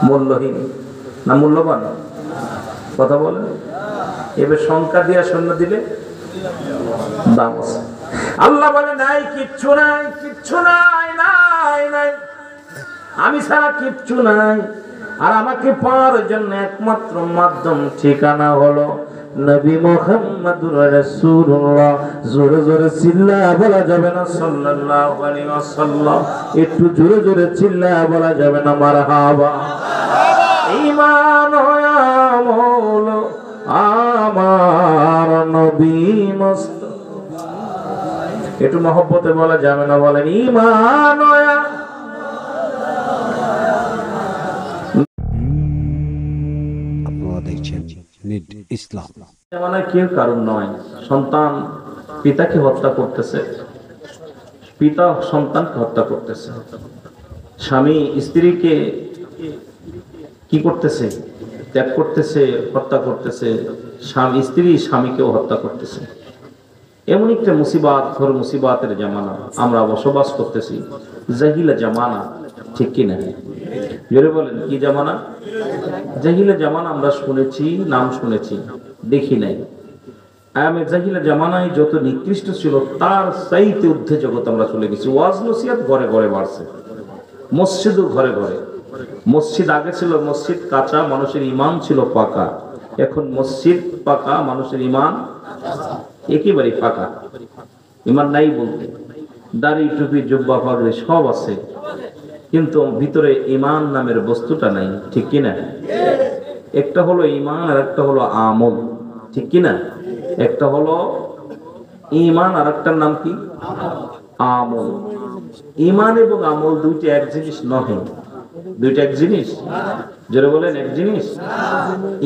মূল্যহীন না মূল্যবান? কথা বলেন। এবার সংখ্যা দিয়া শূন্য দিলে দাম আছে। আল্লাহ বলে নাই, কিচ্ছু নাই, কিচ্ছু নাই, নাই নাই, আমি ছাড়া কিচ্ছু নাই। আর আমাকে পাওয়ার জন্য একমাত্র মাধ্যম ঠিকানা হলো নবী মুহাম্মদুর রাসূলুল্লাহ। জোরে জোরে চিল্লায়া বলা যাবে না সাল্লাল্লাহু আলাইহি ওয়াসাল্লাম? একটু জোরে জোরে চিল্লায়া বলা যাবে না মারহাবা? ঈমান আমল আমার নবী মুস্তাফা। একটু মহব্বতে বলা যাবে না? বলেন ঈমান। ইসলাম মানে কেউ কারণ নয়। সন্তান পিতাকে হত্যা করতেছে, পিতা সন্তানকে হত্যা করতেছে, স্বামী স্ত্রীকে কি করতেছে? ত্যাগ করতেছে, হত্যা করতেছে, স্বামী স্ত্রী স্বামীকেও হত্যা করতেছে। এমন একটা মুসিবাত, ঘর মুসিবাতের জামানা আমরা বসবাস করতেছি, জাহিলা জামানা, ঠিক কিনা? জোরে বলেন, কি জামানা? জাহিলা জামানা। আমরা শুনেছি, নাম শুনেছি, দেখি নাই। আয়ামে জাহিলা জামানায় যত নিকৃষ্ট ছিল তার চাইতে ঊর্ধ্বে জগৎ আমরা চলে গেছি। ওয়াজ নসিহত ঘরে ঘরে বাড়ছে, মসজিদও ঘরে ঘরে। মসজিদ আগে ছিল মসজিদ কাঁচা, মানুষের ঈমান ছিল পাকা। এখন মসজিদ পাকা, মানুষের ঈমান একেবারে ফাঁকা। ঈমান নাই বলতে, দাড়ি টুপি জুব্বা পাগড়ি সব আছে, কিন্তু ভিতরে ঈমান নামের বস্তুটা নাই, ঠিক কিনা? একটা হলো ঈমান আর একটা হলো আমল, ঠিক কিনা? একটা হলো ঈমান আর একটার নাম কি? আমল। ঈমান এবং আমল দুইটা এক জিনিস নহে। দুইটা এক জিনিস? যারা বলেন এক জিনিস।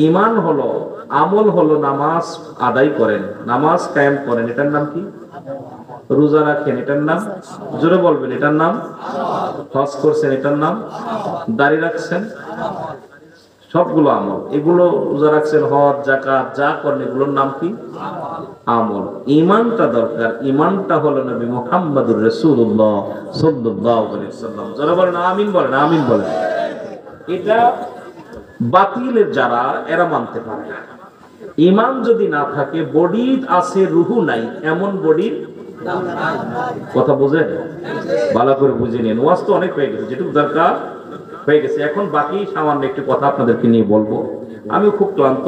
ঈমান হলো, আমল হলো নামাজ আদায় করেন, নামাজ কায়েম করেন, এটার নাম কি? রোজা রাখেন, এটার নাম? জোরে বলবেন, এটার নাম? হজ করছেন, এটার নাম? দাড়ি রাখছেন, সবগুলো আমল। এগুলো রোজা রাখছেন, হজ যাকাত যা করেন, এগুলোর নাম কি? আমল। ঈমানটা দরকার। ঈমানটা হলো নবী মুহাম্মদুর রাসূলুল্লাহ সাল্লাল্লাহু আলাইহি ওয়াসাল্লাম। যারা বলেন আমিন বলেন, আমিন বলেন। এটা বাতিলের যারা, এরা মানতে পারে না। ঈমান যদি না থাকে, বডি আছে রুহু নাই, এমন বডির কথা বোঝেন? ভালো করে বুঝে নিন। ওয়াজ তো অনেক হয়ে গেছে, যেটুকু দরকার হয়ে গেছে। এখন বাকি সামান্য একটু কথা আপনাদেরকে নিয়ে বলবো। আমিও খুব ক্লান্ত।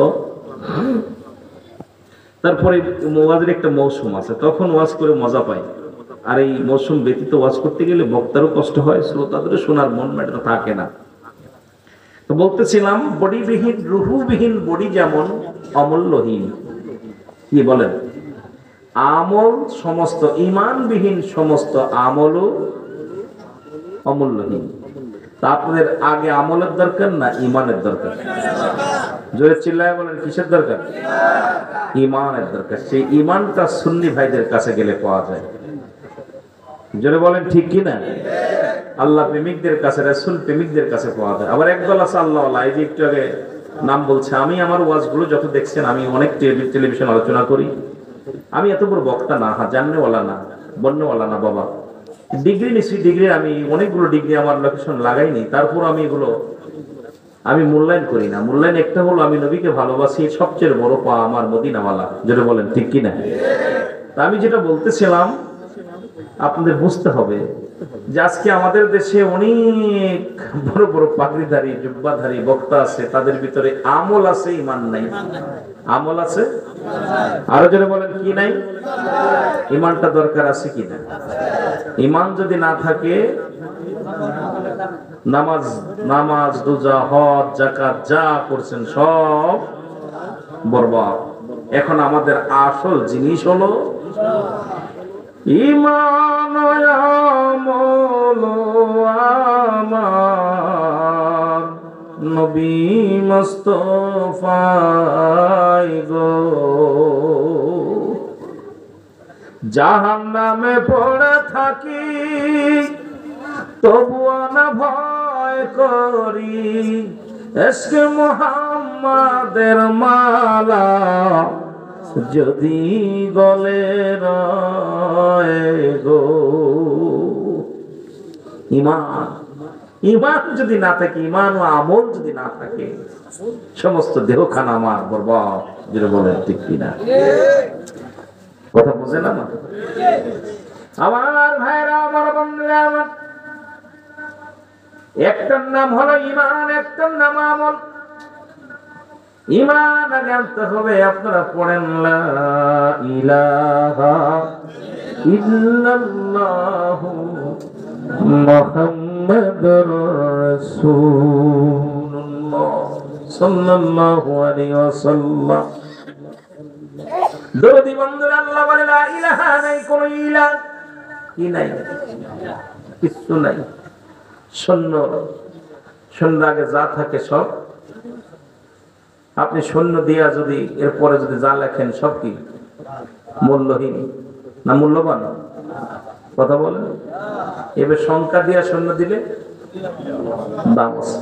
তারপরে ওয়াজের একটা মৌসুম আছে, তখন ওয়াজ করে মজা পাই। আর এই মৌসুম ব্যতীত ওয়াজ করতে গেলে বক্তারও কষ্ট হয়, শ্রোতাদেরও শোনার মন মেটা থাকে না। তো বলতেছিলাম, বডিবিহীন রুহুবিহীন বডি যেমন অমূল্যহীন। কি বলেন? আমল সমস্ত, ঈমানবিহীন সমস্ত আমলও অমূল্যহীন। তা আপনাদের আগে আমলের দরকার না ঈমানের দরকার? জোরে চিল্লায় বলেন, কিসের দরকার? ঈমানের দরকার। সেই ঈমানটা সুন্নি ভাইদের কাছে গেলে পাওয়া যায়। জোরে বলেন, ঠিক কিনা? আল্লাহ প্রেমিকদের কাছে, রাসূল প্রেমিকদের কাছে পাওয়া যায়। আবার একদল আছে আল্লাহওয়ালা, এই যে একটু আগে নাম বলছে। আমি আমার ওয়াজগুলো যত দেখছেন, আমি অনেক টেলিভিশন আলোচনা করি। আমি এত বড় বক্তা না, জাননেওয়ালা না, বন্যওয়ালা না বাবা। ডিগ্রি নিচ্ছি, ডিগ্রি আমি অনেকগুলো ডিগ্রি আমার লোকেশন লাগাইনি, তারপর আমি এগুলো আমি মূল্যায়ন করি না। মূল্যায়ন একটা হলো, আমি নবীকে ভালোবাসি, সবচেয়ে বড় পা আমার মদিনাওয়ালা। যেটা বলেন, ঠিক কিনা? তা আমি যেটা বলতেছিলাম, আপনাদের বুঝতে হবে যে আজকে আমাদের দেশে অনেক বড় বড় পাগড়িধারী জুব্বাধারী বক্তা আছে, তাদের ভিতরে আমল আছে, ঈমান নাই। আমল আছে, আরো যারা বলেন কি নাই? ঈমানটা দরকার আছে কিনা? ঈমান যদি না থাকে, নামাজ নামাজ রোজা হজ যাকাত যা করছেন সব বরবাদ। এখন আমাদের আসল জিনিস হলো ঈমান আমল আমার নবী মুস্তাফাই গো। জাহান্নামে পড়ে থাকি, তবুও না ভয় করি, ইশকে মুহাম্মাদের মালা যদি গলে রয় গো। ঈমান ঈমান যদি না থাকে, ঈমান ও আমল যদি না থাকে, সমস্ত দেহখানা আমার বরবাদ। যেটা বলেন ঠিক কিনা? কথা বুঝে না? আমার ভাইরা, আমার বন্ধুরা, আমার একটার নাম হলো ঈমান, একটার নাম আমল। ঈমান আগে আনতে হবে। আপনারা পড়েন লা ইলাহা ইল্লাল্লাহু মুহাম্মাদুর রাসূলুল্লাহ সাল্লাল্লাহু আলাইহি ওয়াসাল্লাম। দরদি বন্ধুরা, আল্লাহ বলে লা ইলাহা, নাই কোন ইলাহ, কি নাই, কিছু নাই। শূন্য, শূন্য আগে যা থাকে সব, আপনি শূন্য দিয়া যদি এরপরে যদি যা লেখেন সব কি মূল্যহীন না মূল্যবান? কথা বলেন। এবার সংখ্যা দিয়া শূন্য দিলে দাম আছে।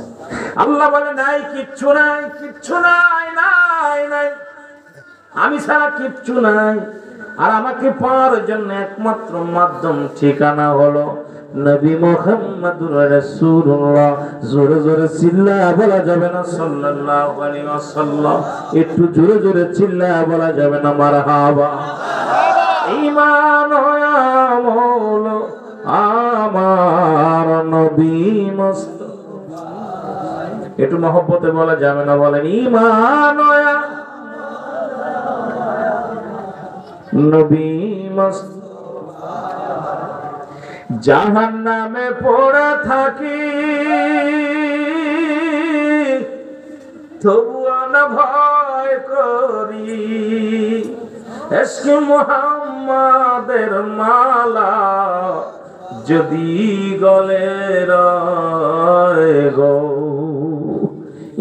আল্লাহ বলে নাই, কিচ্ছু নাই, কিচ্ছু নাই, নাই নাই, আমি ছাড়া কিচ্ছু নাই। আর আমাকে পাওয়ার জন্য একমাত্র মাধ্যম, ঠিকানা হলো নবী মুহাম্মদুর রাসূলুল্লাহ। জোরে জোরে চিল্লায়া বলা যাবে না সাল্লাল্লাহু আলাইহি ওয়াসাল্লাম? একটু জোরে জোরে চিল্লায়া বলা যাবে না মারহাবা? ঈমান আমল আমার নবী মুস্তাফা, একটু মহব্বতে বলা যাবে না? বলেন ঈমান নবী মুস্তাফা। জাহান্নামে পড়ে থাকি তবুও না ভয় করি, ইশকে মুহাম্মাদের মালা যদি গলে রয় গো।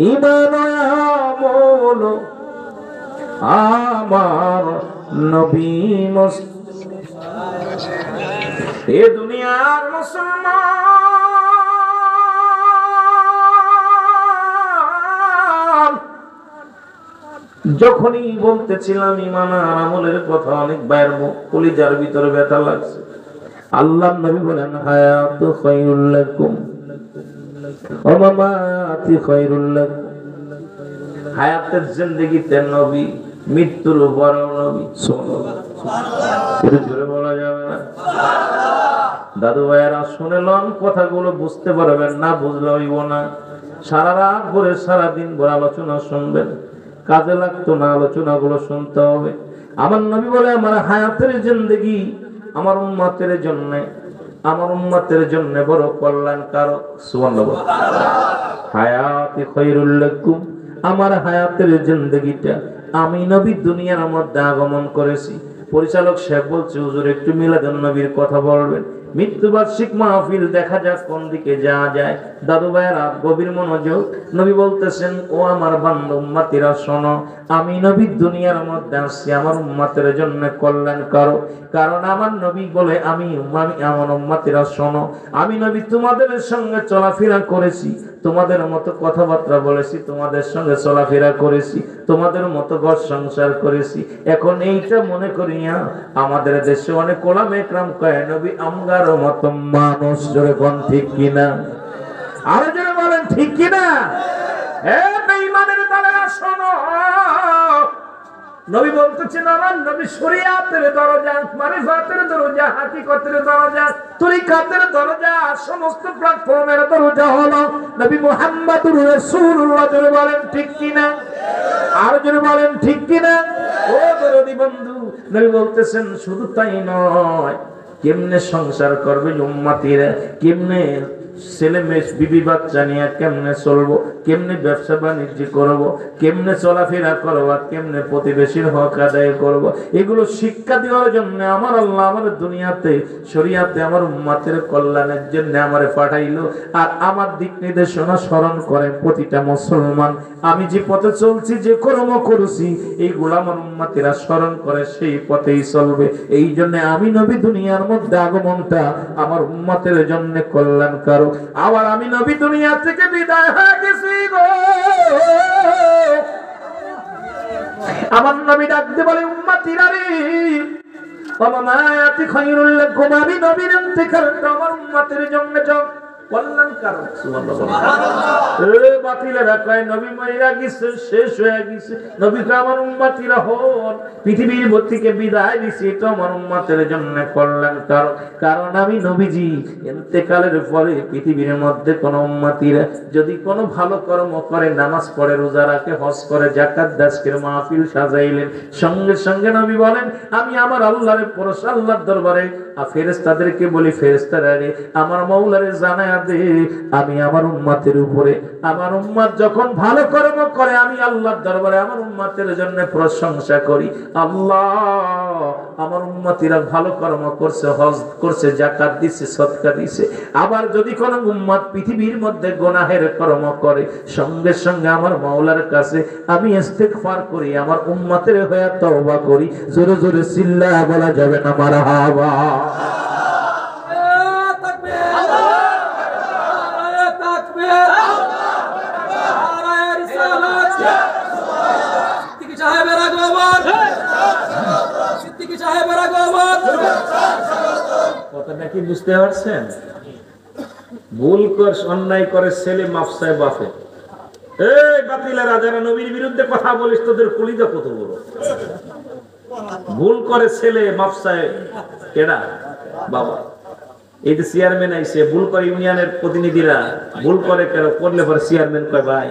ঈমান আমল আমার নবী মুস্তাফা। এ দুনিয়ার মুসলমান, যখনই বলতেছিলাম ঈমান আর আমলের কথা, অনেক বাইর কলিজার ভিতরে ব্যথা লাগছে। আল্লাহর নবী বলেন হায়াতু খায়রুল লাকুম ওয়া মামাতি খায়রুল লাকুম। হায়াতের জিন্দেগিতে নবী, মৃত্যুর পরেও নবী। সুবহানাল্লাহ, জোরে বলা যাবে না? দাদু ভাইয়েরা শুনেলেন, কথাগুলো বুঝতে পারবেন না, বুঝলে হইব না। সারা রাত ভরে সারাদিন ভরে আলোচনা শুনবেন, কাজে লাগতো না, আলোচনাগুলো শুনতে হবে। আমার নবী বলে আমার হায়াতের জিন্দেগি আমার উম্মতের জন্য, আমার উম্মতের জন্য বড় কল্যাণকারক। সুবহানাল্লাহ। হায়াতি খায়রুল লাকুম, আমার হায়াতের জিন্দেগিটা আমি নবী দুনিয়ার মধ্যে আগমন করেছি। পরিচালক সাহেব বলছে হুজুর একটু মিলাদুন নবীর কথা বলবেন। মৃত্যুবার্ষিক মাহফিল, দেখা যাক কোন দিকে যাওয়া যায়। দাদু ভাইয়েরা গভীর মনোযোগ। নবী বলতেছেন, ও আমার বান্দা উম্মতিরা শোনো, আমি নবী দুনিয়ার মধ্যে আসছি আমার উম্মতের জন্য কল্যাণ করো। কারণ আমার নবী বলে আমি আমার উম্মতিরা শোনো, আমি নবী তোমাদের সঙ্গে চলাফেরা করেছি, তোমাদের মতো কথাবার্তা বলেছি, তোমাদের সঙ্গে চলাফেরা করেছি, তোমাদের মতো ঘর সংসার করেছি। এখন এইটা মনে করিয়া আমাদের দেশে অনেক ওলামা একরাম কয় নবী আমগার মতো মানুষ। জোরে কোন ঠিক কিনা? আরো জোরে বলেন ঠিক কিনা? এ বেঈমানের দলেরা শোনো, নবী বলতেছেন আমার নবী শরিয়াতের দরজা, মারিফাতের দরজা, হাকিকতের দরজা, তরিকাতের দরজা, সমস্ত প্ল্যাটফর্মের দরজা হলো নবী মুহাম্মদুর রাসূলুল্লাহ। জোরে বলেন ঠিক কিনা? আর জোরে বলেন ঠিক কিনা? ও দরদি বন্ধু, নবী বলতেছেন শুধু তাই নয়, কেমনে সংসার করবে উম্মতিরা, কেমনে ছেলে মেয়ে বিবি বাচ্চা নিয়ে কেমনে চলবো, কেমনে ব্যবসা বাণিজ্য করবো, কেমনে চলাফেরা করবো, কেমনে প্রতিবেশীর হক আদায় করবো, এগুলো শিক্ষা দেওয়ার জন্য আমার আল্লাহ আমার দুনিয়াতে শরিয়াতে আমার উম্মতের কল্যাণের জন্য আমারে পাঠাইলো। আর আমার দিক নির্দেশনা স্মরণ করে প্রতিটা মুসলমান, আমি যে পথে চলছি, যে কর্ম করছি, এইগুলো আমার উম্মতেরা স্মরণ করে, সেই পথেই চলবে। এই জন্য আমি নবী দুনিয়ার মধ্যে আগমনটা আমার উম্মতের জন্য কল্যাণকারক। আবার আমি নবী দুনিয়া থেকে বিদায় হয়ে গেছি গো, আমার নবী ডাকতে বলে উম্মতিরা রে, ওয়া মায়াতি খায়রুল লাকুম, আমি নবীর ইন্তেকালটা আমার উম্মতের জন্য কল্যাণ কারক। বাতিলেরা কয় নবী মইরা গেছে, শেষ হয়ে গেছে, নবীকে আমার উম্মতিরা হন, পৃথিবীর থেকে বিদায় দিছি, এটা আমার উম্মতের জন্য কল্যাণ কারক। কারণ আমি নবীজি ইন্তেকালের পরে পৃথিবীর মধ্যে কোন উম্মতিরা যদি কোনো ভালো কর্ম করে, নামাজ পড়ে, রোজা রাখে, হজ করে, যাকাত দাসকের মাহফিল সাজাইলেন, সঙ্গে সঙ্গে নবী বলেন আমি আমার আল্লাহর পরশ, আল্লাহর দরবারে ফেরেশতাদেরকে বলি, ফেরেশতারা রে আমার মাওলারে জানায়া দে আমি আমার উম্মতের উপরে, আমার উম্মত যখন ভালো কর্ম করে আমি আল্লাহর দরবারে আমার উম্মতের জন্য প্রশংসা করি। আল্লাহ আমার উম্মতিরা ভালো কর্ম করছে, হজ করছে, যাকাত দিছে, সদকা দিছে। আবার যদি কোন উম্মত পৃথিবীর মধ্যে গুনাহের কর্ম করে, সঙ্গে সঙ্গে আমার মাওলার কাছে আমি ইস্তেগফার করি, আমার উম্মতের হয়ে তওবা করি। জোরে জোরে চিল্লায়া বলা যাবে না মারহাবা। কথাটা কি বুঝতে পারছেন? ভুল করে, অন্যায় করে ছেলে মাফ চায় বাপে। এই বাতিলেরা যারা নবীর বিরুদ্ধে কথা বলিস, তোদের কলিজা কত বড়। ভুল করে ছেলে মাফ চায় কেডা? বাবা। এই যে চেয়ারম্যান আইছে, ভুল করে ইউনিয়নের প্রতিনিধিরা ভুল করে, কেন করলে পরে চেয়ারম্যান কয় ভাই